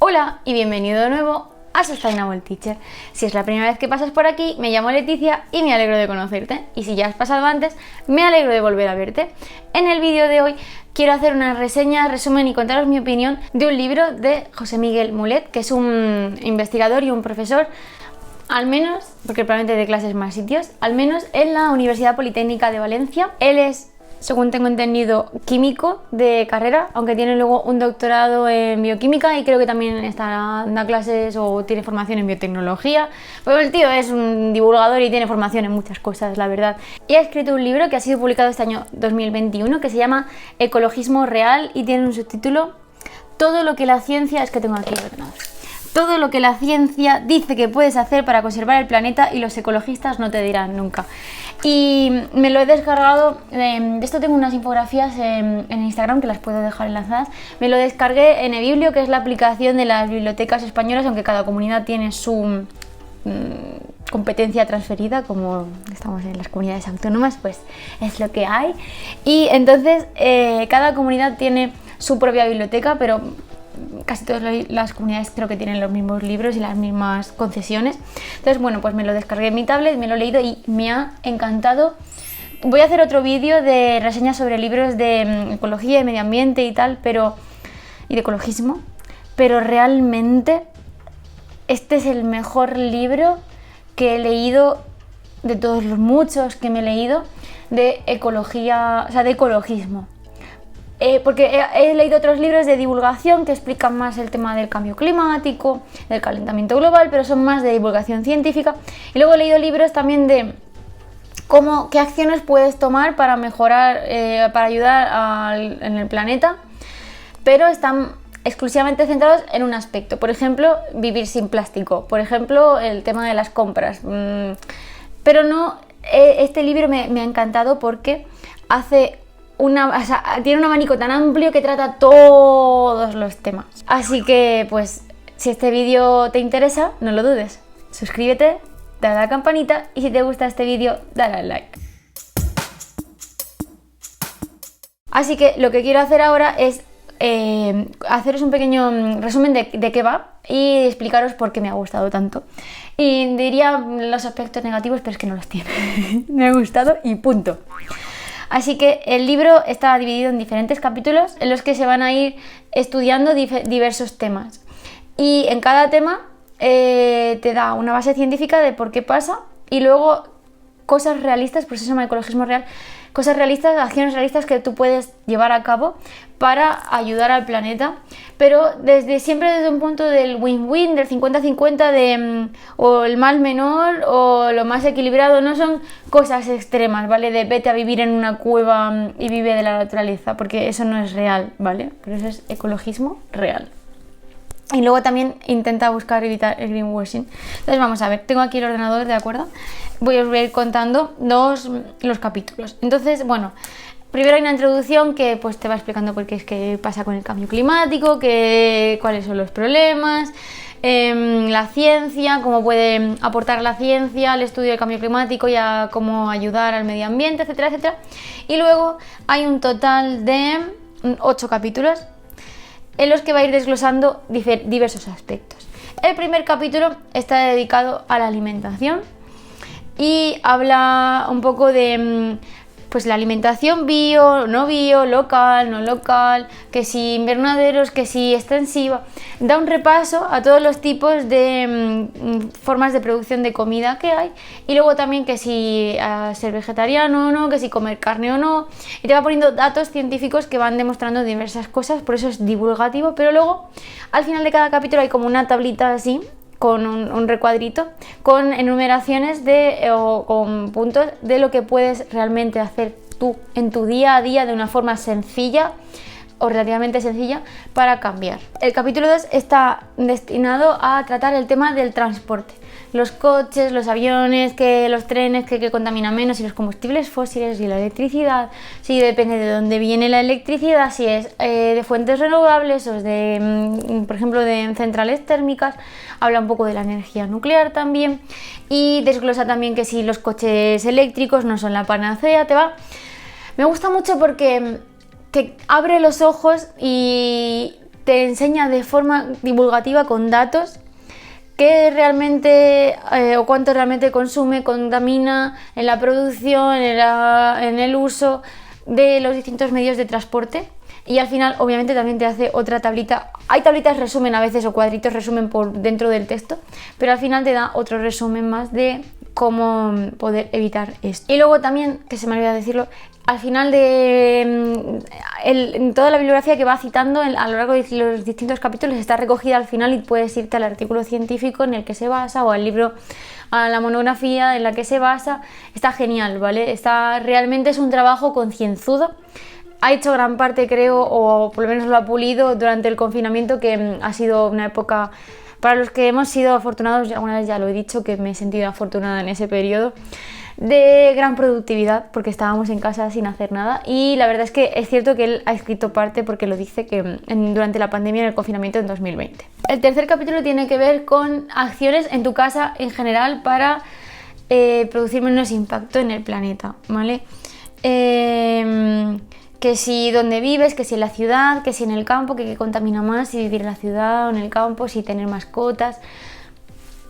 Hola y bienvenido de nuevo a Sustainable Teacher. Si es la primera vez que pasas por aquí, me llamo Leticia y me alegro de conocerte. Y si ya has pasado antes, me alegro de volver a verte. En el vídeo de hoy quiero hacer una reseña, resumen y contaros mi opinión de un libro de José Miguel Mulet, que es un investigador y un profesor, al menos, porque probablemente de clases más sitios, al menos en la Universidad Politécnica de Valencia. Él es, según tengo entendido, químico de carrera, aunque tiene luego un doctorado en bioquímica y creo que también da clases o tiene formación en biotecnología. Pues el tío es un divulgador y tiene formación en muchas cosas, la verdad. Y ha escrito un libro que ha sido publicado este año 2021 que se llama Ecologismo Real y tiene un subtítulo: Todo lo que la ciencia... Es que tengo aquí ordenado. Todo lo que la ciencia dice que puedes hacer para conservar el planeta y los ecologistas no te dirán nunca. Y me lo he descargado, de esto tengo unas infografías en Instagram que las puedo dejar enlazadas. Me lo descargué en eBiblio, que es la aplicación de las bibliotecas españolas, aunque cada comunidad tiene su competencia transferida, como estamos en las comunidades autónomas, pues es lo que hay. Y entonces cada comunidad tiene su propia biblioteca, pero casi todas las comunidades creo que tienen los mismos libros y las mismas concesiones. Entonces, bueno, pues me lo descargué en mi tablet, me lo he leído y me ha encantado. Voy a hacer otro vídeo de reseñas sobre libros de ecología y medio ambiente y tal, y de ecologismo, pero realmente este es el mejor libro que he leído de todos los muchos que me he leído de ecología, o sea, de ecologismo. Porque he leído otros libros de divulgación que explican más el tema del cambio climático, del calentamiento global, pero son más de divulgación científica. Y luego he leído libros también de qué acciones puedes tomar para mejorar, para ayudar en el planeta, pero están exclusivamente centrados en un aspecto. Por ejemplo, vivir sin plástico. Por ejemplo, el tema de las compras. Pero no, este libro me ha encantado porque tiene un abanico tan amplio que trata todos los temas. Así que, pues, si este vídeo te interesa, no lo dudes. Suscríbete, dale a la campanita y si te gusta este vídeo, dale al like. Así que lo que quiero hacer ahora es haceros un pequeño resumen de qué va y explicaros por qué me ha gustado tanto. Y diría los aspectos negativos, pero es que no los tiene. Me ha gustado y punto. Así que el libro está dividido en diferentes capítulos en los que se van a ir estudiando diversos temas. Y en cada tema te da una base científica de por qué pasa y luego cosas realistas, pues eso se llama ecologismo real, cosas realistas, acciones realistas que tú puedes llevar a cabo para ayudar al planeta, pero siempre desde un punto del win-win, del 50-50, o el mal menor o lo más equilibrado. No son cosas extremas, ¿vale? De vete a vivir en una cueva y vive de la naturaleza, porque eso no es real, ¿vale? Pero eso es ecologismo real. Y luego también intenta evitar el greenwashing. Entonces vamos a ver, tengo aquí el ordenador, ¿de acuerdo? Voy a ir contando los capítulos. Entonces, bueno, primero hay una introducción que pues te va explicando qué pasa con el cambio climático, cuáles son los problemas, la ciencia, cómo puede aportar la ciencia al estudio del cambio climático y a cómo ayudar al medio ambiente, etcétera, etcétera. Y luego hay un total de 8 capítulos en los que va a ir desglosando diversos aspectos. El primer capítulo está dedicado a la alimentación y habla un poco de pues la alimentación bio, no bio, local, no local, que si invernaderos, que si extensiva. Da un repaso a todos los tipos de formas de producción de comida que hay y luego también que si ser vegetariano o no, que si comer carne o no, y te va poniendo datos científicos que van demostrando diversas cosas, por eso es divulgativo. Pero luego al final de cada capítulo hay como una tablita así con un recuadrito con enumeraciones o con puntos de lo que puedes realmente hacer tú en tu día a día de una forma sencilla o relativamente sencilla para cambiar. El capítulo 2 está destinado a tratar el tema del transporte. Los coches, los aviones, los trenes que contaminan menos, y los combustibles fósiles y la electricidad, si depende de dónde viene la electricidad, si es de fuentes renovables o es por ejemplo, de centrales térmicas. Habla un poco de la energía nuclear también y desglosa también que si los coches eléctricos no son la panacea. Me gusta mucho porque te abre los ojos y te enseña de forma divulgativa con datos qué realmente o cuánto realmente consume, contamina en la producción, en el uso de los distintos medios de transporte. Y al final obviamente también te hace otra tablita. Hay tablitas resumen a veces o cuadritos resumen por dentro del texto, pero al final te da otro resumen más de cómo poder evitar esto. Y luego también, que se me olvidó decirlo, al final de en toda la bibliografía que va citando a lo largo de los distintos capítulos está recogida al final y puedes irte al artículo científico en el que se basa o al libro, a la monografía en la que se basa. Está genial, ¿vale? Realmente es un trabajo concienzudo. Ha hecho gran parte, creo, o por lo menos lo ha pulido durante el confinamiento, que ha sido una época para los que hemos sido afortunados. Alguna vez ya lo he dicho, que me he sentido afortunada en ese periodo de gran productividad, porque estábamos en casa sin hacer nada. Y la verdad es que es cierto que él ha escrito parte, porque lo dice, que durante la pandemia, en el confinamiento en 2020. El tercer capítulo tiene que ver con acciones en tu casa en general para producir menos impacto en el planeta, ¿vale? Que si donde vives, que si en la ciudad, que si en el campo, que contamina más, si vivir en la ciudad o en el campo, si tener mascotas,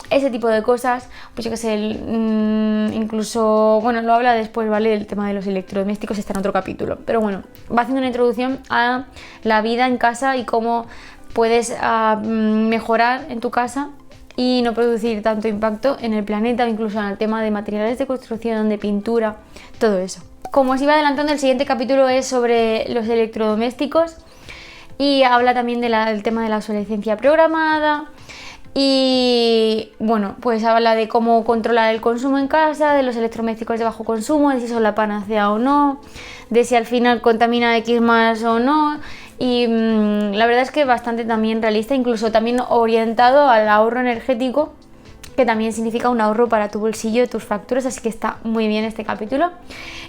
ese tipo de cosas. Pues yo que sé, incluso, bueno, lo habla después, ¿vale? El tema de los electrodomésticos está en otro capítulo, pero bueno, va haciendo una introducción a la vida en casa y cómo puedes mejorar en tu casa y no producir tanto impacto en el planeta, o incluso en el tema de materiales de construcción, de pintura, todo eso. Como os iba adelantando, el siguiente capítulo es sobre los electrodomésticos y habla también del tema de la obsolescencia programada y bueno, pues habla de cómo controlar el consumo en casa, de los electrodomésticos de bajo consumo, de si son la panacea o no, de si al final contamina X más o no. Y la verdad es que bastante también realista, incluso también orientado al ahorro energético, que también significa un ahorro para tu bolsillo y tus facturas, así que está muy bien este capítulo.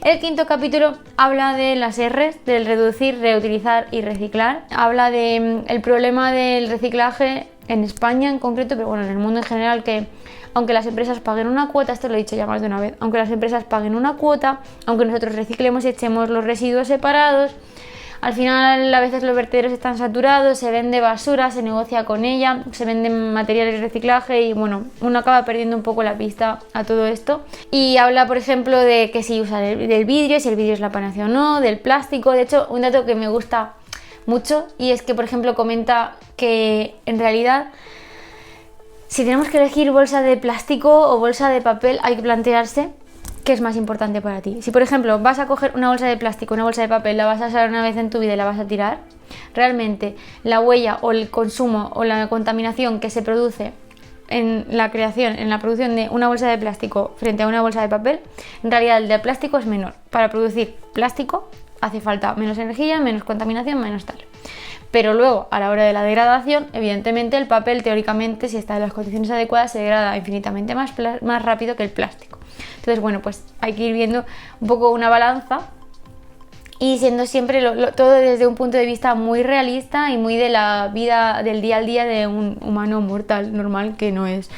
El quinto capítulo habla de las R's, del reducir, reutilizar y reciclar. Habla del problema del reciclaje en España en concreto, pero bueno, en el mundo en general, que aunque las empresas paguen una cuota, esto lo he dicho ya más de una vez, aunque las empresas paguen una cuota, aunque nosotros reciclemos y echemos los residuos separados, al final a veces los vertederos están saturados, se vende basura, se negocia con ella, se venden materiales de reciclaje y bueno, uno acaba perdiendo un poco la pista a todo esto. Y habla, por ejemplo, de que si usa del vidrio, si el vidrio es la panacea o no, del plástico. De hecho, un dato que me gusta mucho y es que, por ejemplo, comenta que en realidad, si tenemos que elegir bolsa de plástico o bolsa de papel, hay que plantearse qué es más importante para ti. Si por ejemplo vas a coger una bolsa de plástico, una bolsa de papel, la vas a usar una vez en tu vida y la vas a tirar, realmente la huella o el consumo o la contaminación que se produce en la creación, en la producción de una bolsa de plástico frente a una bolsa de papel, en realidad el de plástico es menor. Para producir plástico hace falta menos energía, menos contaminación, menos tal. Pero luego, a la hora de la degradación, evidentemente el papel, teóricamente, si está en las condiciones adecuadas, se degrada infinitamente más rápido que el plástico. Entonces, bueno, pues hay que ir viendo un poco una balanza y siendo siempre todo desde un punto de vista muy realista y muy de la vida del día al día de un humano mortal normal, que no es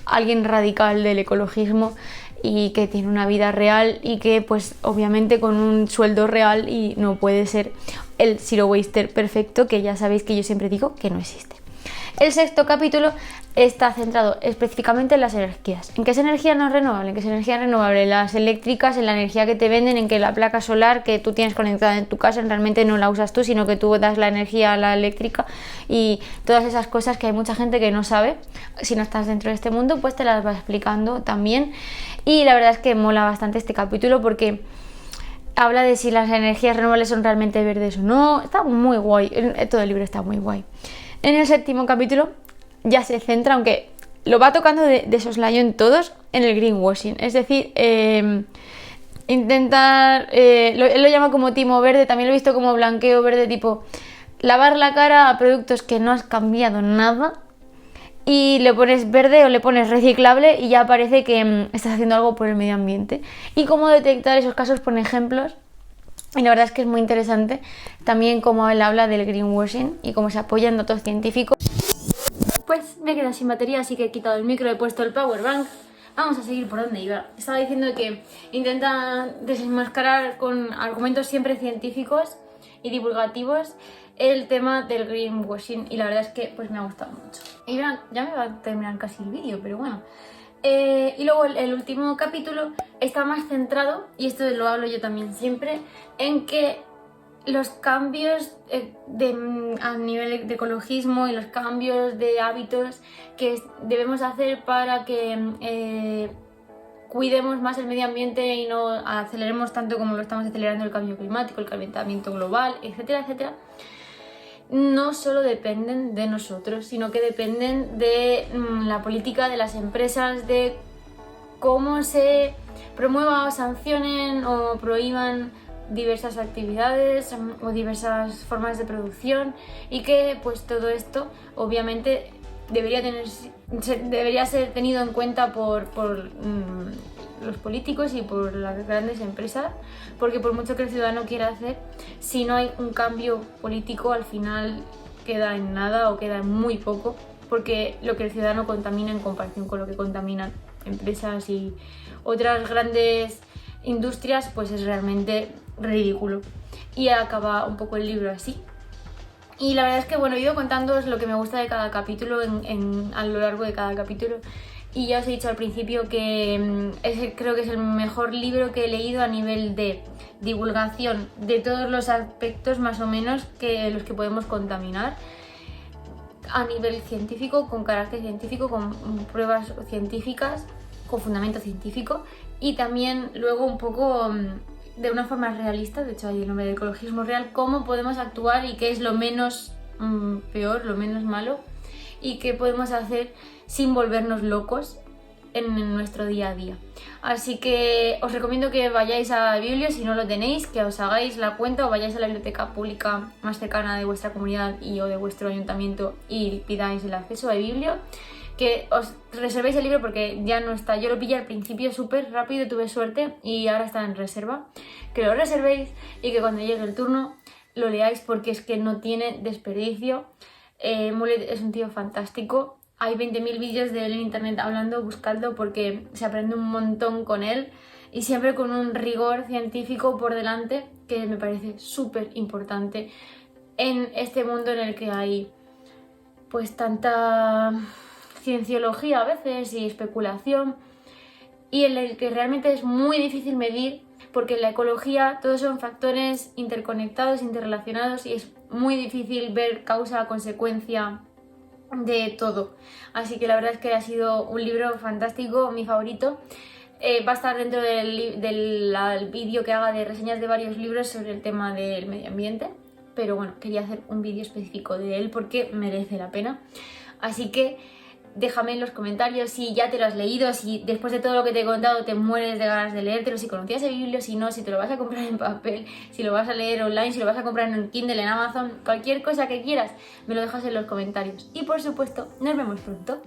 alguien radical del ecologismo y que tiene una vida real y que pues obviamente con un sueldo real y no puede ser el zero waster perfecto, que ya sabéis que yo siempre digo que no existe. El sexto capítulo está centrado específicamente en las energías. ¿En qué es energía no renovable? ¿En qué es energía renovable? Las eléctricas, en la energía que te venden, en que la placa solar que tú tienes conectada en tu casa realmente no la usas tú, sino que tú das la energía a la eléctrica y todas esas cosas que hay mucha gente que no sabe. Si no estás dentro de este mundo, pues te las va explicando también. Y la verdad es que mola bastante este capítulo porque habla de si las energías renovables son realmente verdes o no. Está muy guay, todo el libro está muy guay. En el séptimo capítulo ya se centra, aunque lo va tocando de soslayo en todos, en el greenwashing. Es decir, intentar, él lo llama como timo verde, también lo he visto como blanqueo verde, tipo lavar la cara a productos que no has cambiado nada y le pones verde o le pones reciclable y ya parece que estás haciendo algo por el medio ambiente. Y cómo detectar esos casos, pone ejemplos. Y la verdad es que es muy interesante también cómo él habla del greenwashing y cómo se apoya en datos científicos. Pues me he quedado sin batería, así que he quitado el micro, he puesto el power bank. Vamos a seguir por donde iba. Estaba diciendo que intenta desenmascarar con argumentos siempre científicos y divulgativos el tema del greenwashing y la verdad es que pues me ha gustado mucho. Y verán, ya me va a terminar casi el vídeo, pero bueno. Y luego el último capítulo está más centrado, y esto lo hablo yo también siempre, en que los cambios a nivel de ecologismo y los cambios de hábitos que debemos hacer para que cuidemos más el medio ambiente y no aceleremos tanto como lo estamos acelerando el cambio climático, el calentamiento global, etcétera, etcétera, no solo dependen de nosotros, sino que dependen de la política de las empresas, de cómo se promueva o sancionen o prohíban diversas actividades o diversas formas de producción, y que pues todo esto obviamente debería ser tenido en cuenta por los políticos y por las grandes empresas, porque por mucho que el ciudadano quiera hacer, si no hay un cambio político, al final queda en nada o queda en muy poco, porque lo que el ciudadano contamina en comparación con lo que contaminan empresas y otras grandes industrias, pues es realmente ridículo. Y acaba un poco el libro así. Y la verdad es que bueno, he ido contándoos lo que me gusta de cada capítulo a lo largo de cada capítulo. Y ya os he dicho al principio que creo que es el mejor libro que he leído a nivel de divulgación de todos los aspectos más o menos que los que podemos contaminar, a nivel científico, con carácter científico, con pruebas científicas, con fundamento científico, y también luego un poco de una forma realista, de hecho hay el nombre de ecologismo real, cómo podemos actuar y qué es lo menos peor, lo menos malo, y qué podemos hacer sin volvernos locos en nuestro día a día. Así que os recomiendo que vayáis a Biblio si no lo tenéis, que os hagáis la cuenta o vayáis a la biblioteca pública más cercana de vuestra comunidad o de vuestro ayuntamiento y pidáis el acceso a Biblio, que os reservéis el libro porque ya no está. Yo lo pillé al principio súper rápido, tuve suerte y ahora está en reserva. Que lo reservéis y que cuando llegue el turno lo leáis, porque es que no tiene desperdicio. Mulet es un tío fantástico. Hay 20.000 vídeos de él en internet hablando, buscadlo porque se aprende un montón con él y siempre con un rigor científico por delante que me parece súper importante en este mundo en el que hay pues tanta cienciología a veces y especulación, y en el que realmente es muy difícil medir, porque en la ecología todos son factores interconectados, interrelacionados, y es muy difícil ver causa-consecuencia de todo. Así que la verdad es que ha sido un libro fantástico, mi favorito. Va a estar dentro del vídeo que haga de reseñas de varios libros sobre el tema del medio ambiente, pero bueno, quería hacer un vídeo específico de él porque merece la pena. Así que déjame en los comentarios si ya te lo has leído, si después de todo lo que te he contado te mueres de ganas de leértelo, si conocías el libro, si no, si te lo vas a comprar en papel, si lo vas a leer online, si lo vas a comprar en Kindle, en Amazon, cualquier cosa que quieras, me lo dejas en los comentarios. Y por supuesto, nos vemos pronto.